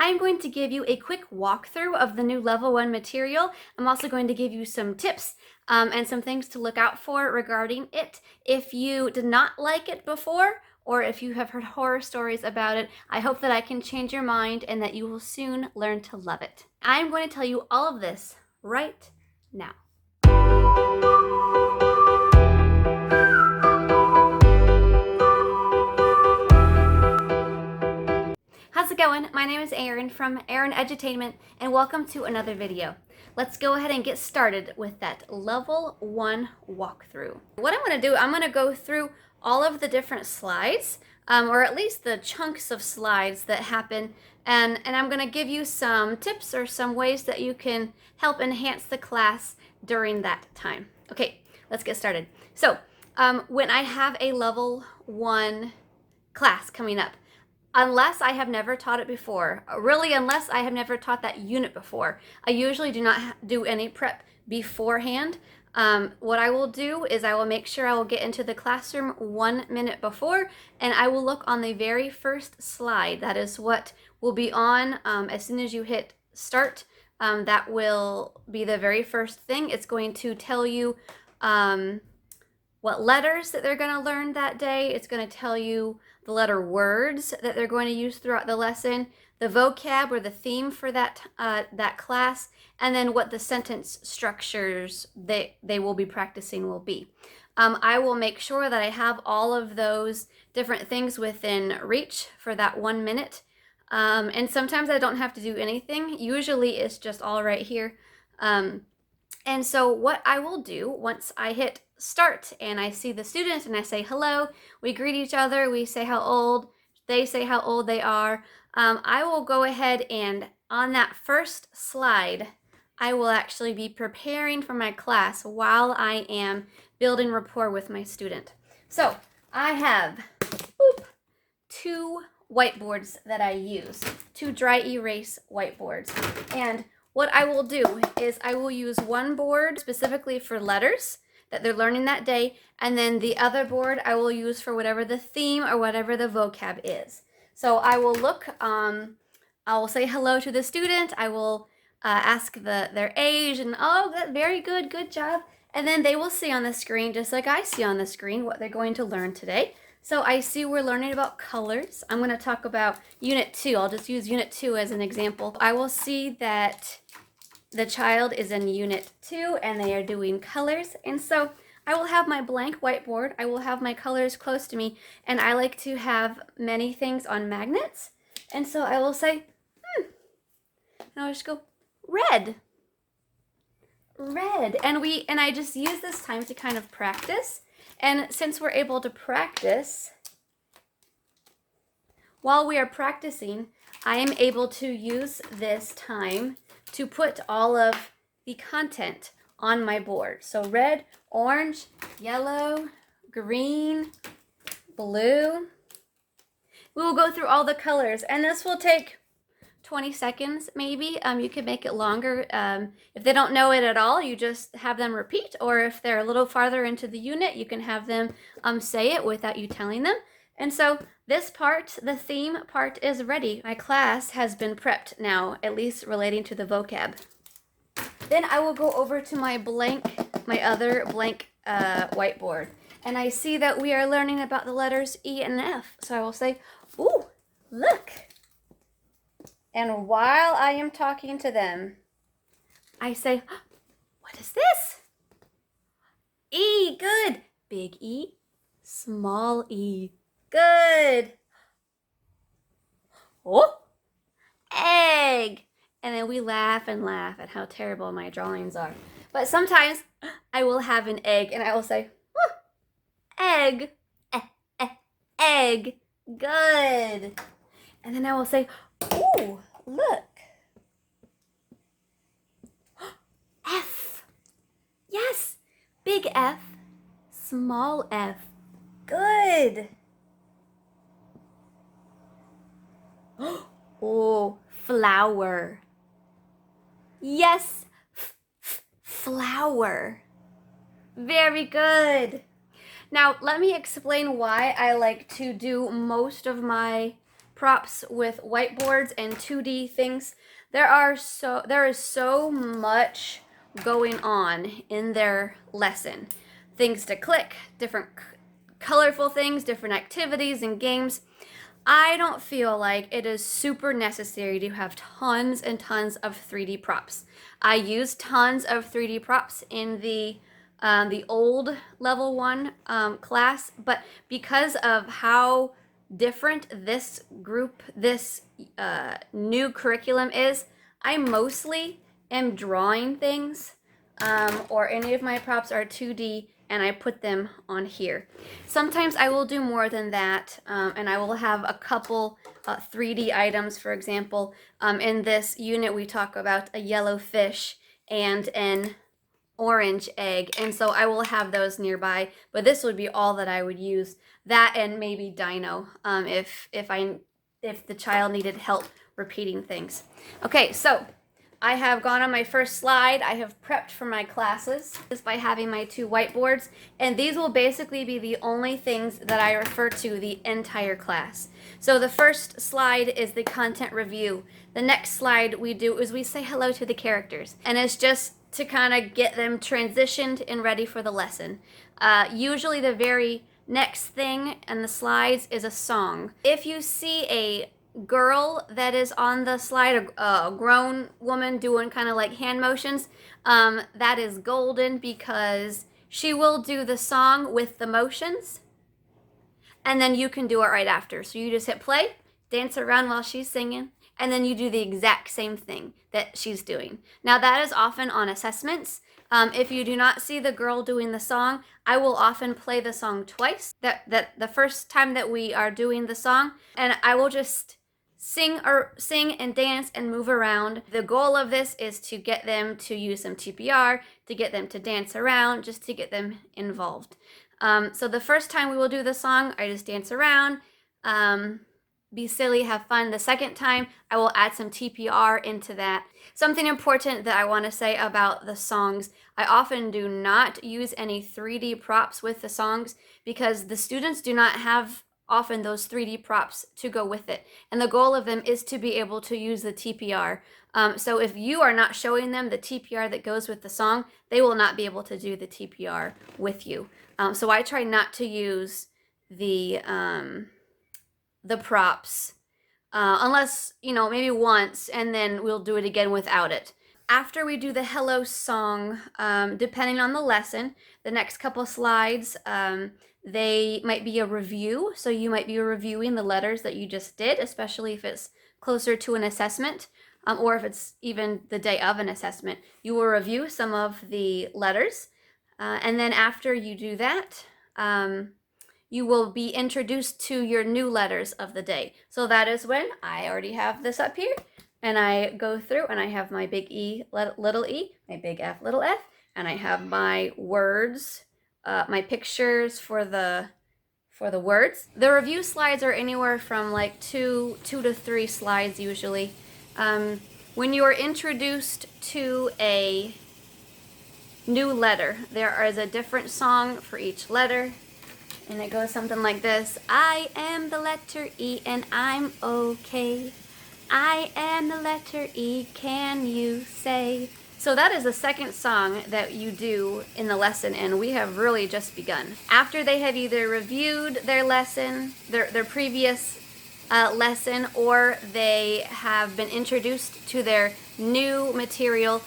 I'm going to give you a quick walkthrough of the new level 1 material. I'm also going to give you some tips and some things to look out for regarding it. If you did not like it before, or if you have heard horror stories about it, I hope that I can change your mind and that you will soon learn to love it. I'm going to tell you all of this right now. How's it going? My name is Erin from Erin Edutainment, and welcome to another video. Let's go ahead and get started with that level 1 walkthrough. What I'm going to do, I'm going to go through all of the different slides, or at least the chunks of slides that happen, and I'm going to give you some tips or some ways that you can help enhance the class during that time. Okay, let's get started. So, when I have a level 1 class coming up, unless I have never taught it before, really unless I have never taught that unit before, I usually do not do any prep beforehand. What I will do is I will make sure I will get into the classroom 1 minute before, and I will look on the very first slide. That is what will be on as soon as you hit start. That will be the very first thing. It's going to tell you what letters that they're going to learn that day. It's going to tell you the letter words that they're going to use throughout the lesson, the vocab or the theme for that class, and then what the sentence structures they will be practicing will be. I will make sure that I have all of those different things within reach for that 1 minute. And sometimes I don't have to do anything. Usually it's just all right here. And so what I will do once I hit start and I see the students and I say hello, we greet each other, we say how old, they say how old they are, I will go ahead and on that first slide, I will actually be preparing for my class while I am building rapport with my student. So I have 2 whiteboards that I use, 2 dry erase whiteboards. And what I will do is I will use one board specifically for letters that they're learning that day, and then the other board I will use for whatever the theme or whatever the vocab is. So I will look, I will say hello to the student, I will ask their age, and oh, very good, good job. And then they will see on the screen, just like I see on the screen, what they're going to learn today. So I see we're learning about colors. I'm going to talk about Unit 2. I'll just use Unit 2 as an example. I will see that the child is in Unit 2 and they are doing colors. And so I will have my blank whiteboard. I will have my colors close to me. And I like to have many things on magnets. And so I will say, and I'll just go, red. Red. And I just use this time to kind of practice. And since we're able to practice, while we are practicing, I am able to use this time to put all of the content on my board. So red, orange, yellow, green, blue. We will go through all the colors, and this will take 20 seconds maybe. You can make it longer. If they don't know it at all, you just have them repeat, or if they're a little farther into the unit, you can have them say it without you telling them. And so this part, the theme part, is ready. My class has been prepped now, at least relating to the vocab. Then I will go over to my other blank whiteboard, and I see that we are learning about the letters E and F. So I will say, ooh, look. And while I am talking to them, I say, what is this? E, good. Big E, small e, good. Oh, egg. And then we laugh and laugh at how terrible my drawings are. But sometimes I will have an egg and I will say, egg, egg, good. And then I will say, ooh, look. F. Yes. Big F, small f. Good. Oh, flower. Yes. Flower. Very good. Now, let me explain why I like to do most of my props with whiteboards and 2D things, there is so much going on in their lesson. Things to click, different colorful things, different activities and games. I don't feel like it is super necessary to have tons and tons of 3D props. I use tons of 3D props in the old level 1 class, but because of how different this new curriculum is, I mostly am drawing things, or any of my props are 2D, and I put them on here. Sometimes I will do more than that, and I will have a couple 3D items. For example, in this unit we talk about a yellow fish and an orange egg, and so I will have those nearby, but this would be all that I would use. That and maybe dino, if the child needed help repeating things. Okay, so I have gone on my first slide. I have prepped for my classes just by having my 2 whiteboards, and these will basically be the only things that I refer to the entire class. So the first slide is the content review. The next slide we do is we say hello to the characters, and it's just to kind of get them transitioned and ready for the lesson. Usually the very next thing in the slides is a song. If you see a girl that is on the slide, a grown woman doing kind of like hand motions, that is golden, because she will do the song with the motions, and then you can do it right after. So you just hit play, dance around while she's singing, and then you do the exact same thing that she's doing. Now that is often on assessments. If you do not see the girl doing the song, I will often play the song twice. That the first time that we are doing the song, and I will just sing and dance and move around. The goal of this is to get them to use some TPR, to get them to dance around, just to get them involved. So the first time we will do the song, I just dance around, be silly, have fun. The second time, I will add some TPR into that. Something important that I want to say about the songs, I often do not use any 3D props with the songs, because the students do not have often those 3D props to go with it. And the goal of them is to be able to use the TPR. So if you are not showing them the TPR that goes with the song, they will not be able to do the TPR with you. So I try not to use the props, unless, maybe once, and then we'll do it again without it. After we do the hello song, depending on the lesson, the next couple slides, they might be a review. So you might be reviewing the letters that you just did, especially if it's closer to an assessment, or if it's even the day of an assessment. You will review some of the letters, and then after you do that, you will be introduced to your new letters of the day. So that is when I already have this up here, and I go through and I have my big E, little e, my big F, little f, and I have my words, my pictures for the words. The review slides are anywhere from like two to 3 slides usually. When you are introduced to a new letter, there is a different song for each letter. And it goes something like this. I am the letter E and I'm okay. I am the letter E, can you say? So that is the second song that you do in the lesson, and we have really just begun. After they have either reviewed their lesson, their previous lesson, or they have been introduced to their new material,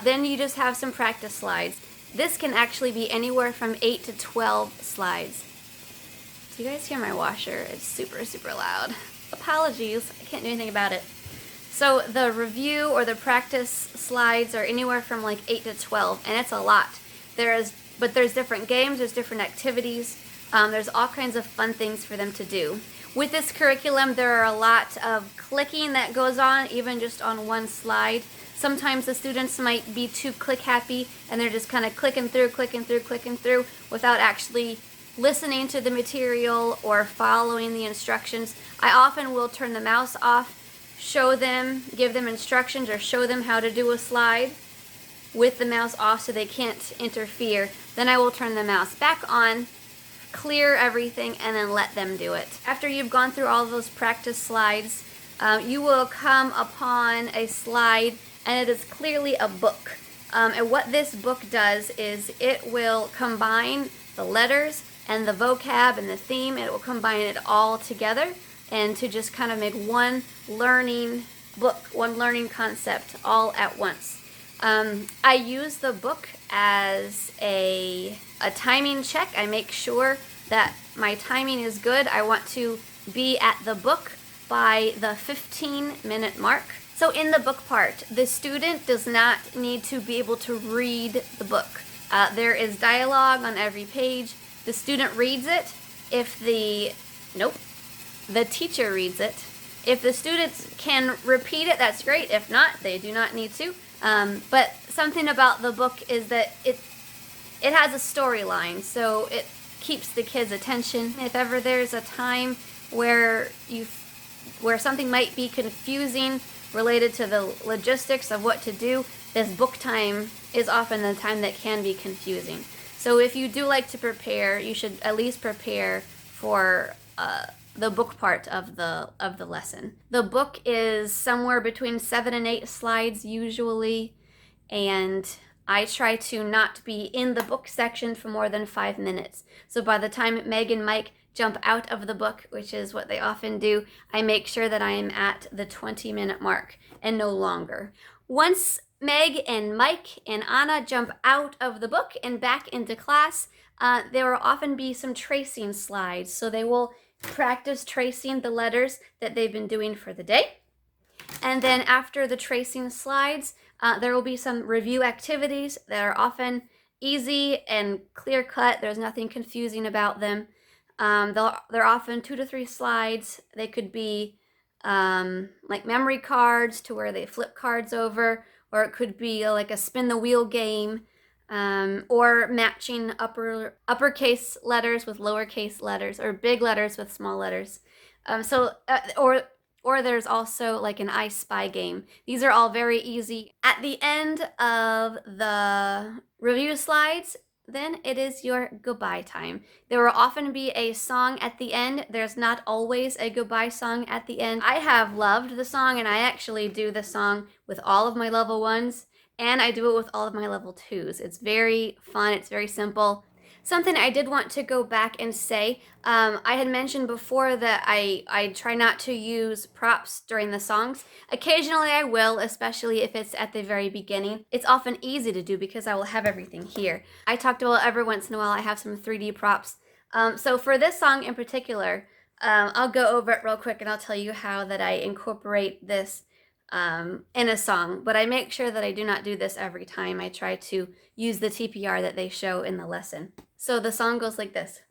then you just have some practice slides. This can actually be anywhere from 8 to 12 slides. Do you guys hear my washer? It's super, super loud. Apologies, I can't do anything about it. So the review or the practice slides are anywhere from like 8 to 12, and it's a lot. But there's different games, there's different activities, there's all kinds of fun things for them to do. With this curriculum, there are a lot of clicking that goes on, even just on one slide. Sometimes the students might be too click happy, and they're just kind of clicking through without actually listening to the material or following the instructions. I often will turn the mouse off, show them, give them instructions, or show them how to do a slide with the mouse off so they can't interfere. Then I will turn the mouse back on clear everything, and then let them do it. After you've gone through all of those practice slides, you will come upon a slide, and it is clearly a book. And what this book does is it will combine the letters and the vocab and the theme, and it will combine it all together and to just kind of make one learning book, one learning concept all at once. I use the book as a timing check. I make sure that my timing is good. I want to be at the book by the 15-minute mark. So in the book part, the student does not need to be able to read the book. There is dialogue on every page. The student reads it. The teacher reads it. If the students can repeat it, that's great. If not, they do not need to. But something about the book is that it has a storyline, so it keeps the kids' attention. If ever there's a time where something might be confusing related to the logistics of what to do, this book time is often the time that can be confusing. So if you do like to prepare, you should at least prepare for the book part of the lesson. The book is somewhere between 7 and 8 slides usually, and I try to not be in the book section for more than 5 minutes. So by the time Meg and Mike jump out of the book, which is what they often do, I make sure that I am at the 20-minute mark and no longer. Once Meg and Mike and Anna jump out of the book and back into class, there will often be some tracing slides. So they will practice tracing the letters that they've been doing for the day. And then after the tracing slides, there will be some review activities that are often easy and clear-cut. There's nothing confusing about them. They're often 2 to 3 slides. They could be like memory cards to where they flip cards over, or it could be like a spin the wheel game, or matching uppercase letters with lowercase letters, or big letters with small letters. Or there's also like an I Spy game. These are all very easy. At the end of the review slides, then it is your goodbye time. There will often be a song at the end. There's not always a goodbye song at the end. I have loved the song, and I actually do the song with all of my level 1s, and I do it with all of my level 2s. It's very fun. It's very simple. Something I did want to go back and say, I had mentioned before that I try not to use props during the songs. Occasionally I will, especially if it's at the very beginning. It's often easy to do because I will have everything here. I talked about every once in a while I have some 3D props. So for this song in particular, I'll go over it real quick and I'll tell you how that I incorporate this in a song, but I make sure that I do not do this every time. I try to use the TPR that they show in the lesson. So the song goes like this.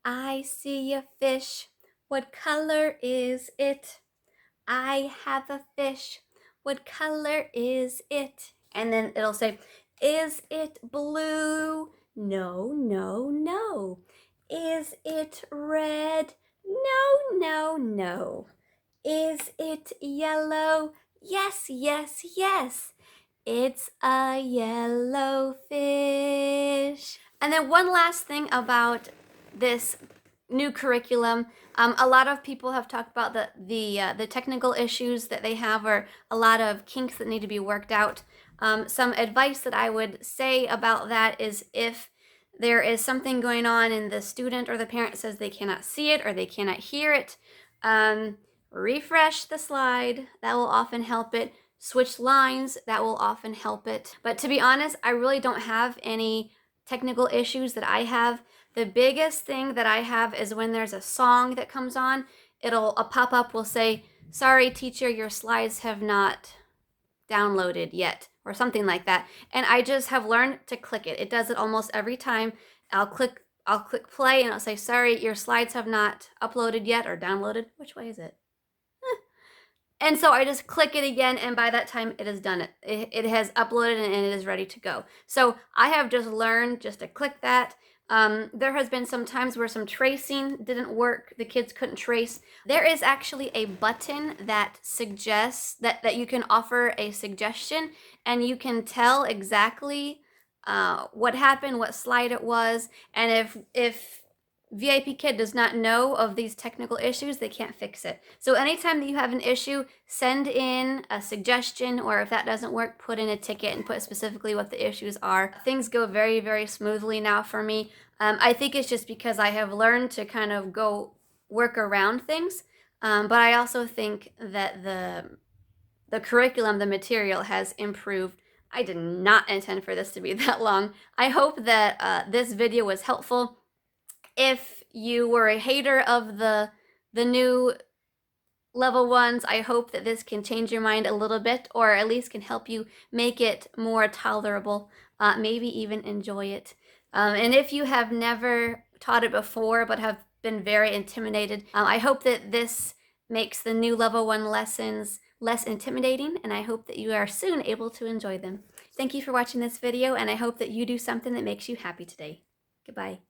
I see a fish. What color is it? I have a fish. What color is it? And then it'll say, is it blue? No, no, no. Is it red? No, no, no. Is it yellow? Yes, yes, yes. It's a yellow fish. And then one last thing about this new curriculum. A lot of people have talked about the technical issues that they have, or a lot of kinks that need to be worked out. Some advice that I would say about that is if there is something going on and the student or the parent says they cannot see it or they cannot hear it, refresh the slide. That will often help it. Switch lines. That will often help it. But to be honest, I really don't have any technical issues that I have. The biggest thing that I have is when there's a song that comes on, a pop-up will say, sorry teacher, your slides have not downloaded yet, or something like that. And I just have learned to click it. It does it almost every time. I'll click play and it'll say, sorry, your slides have not uploaded yet or downloaded. Which way is it? And so I just click it again, and by that time it has done it. It has uploaded and it is ready to go. So I have just learned just to click that. There has been some times where some tracing didn't work. The kids couldn't trace. There is actually a button that suggests that you can offer a suggestion, and you can tell exactly what happened, what slide it was, and if VIPKID does not know of these technical issues, they can't fix it. So anytime that you have an issue, send in a suggestion, or if that doesn't work, put in a ticket and put specifically what the issues are. Things go very, very smoothly now for me. I think it's just because I have learned to kind of go work around things. But I also think that the curriculum, the material has improved. I did not intend for this to be that long. I hope that this video was helpful. If you were a hater of the new level ones, I hope that this can change your mind a little bit, or at least can help you make it more tolerable, maybe even enjoy it. And if you have never taught it before but have been very intimidated, I hope that this makes the new level 1 lessons less intimidating, and I hope that you are soon able to enjoy them. Thank you for watching this video, and I hope that you do something that makes you happy today. Goodbye.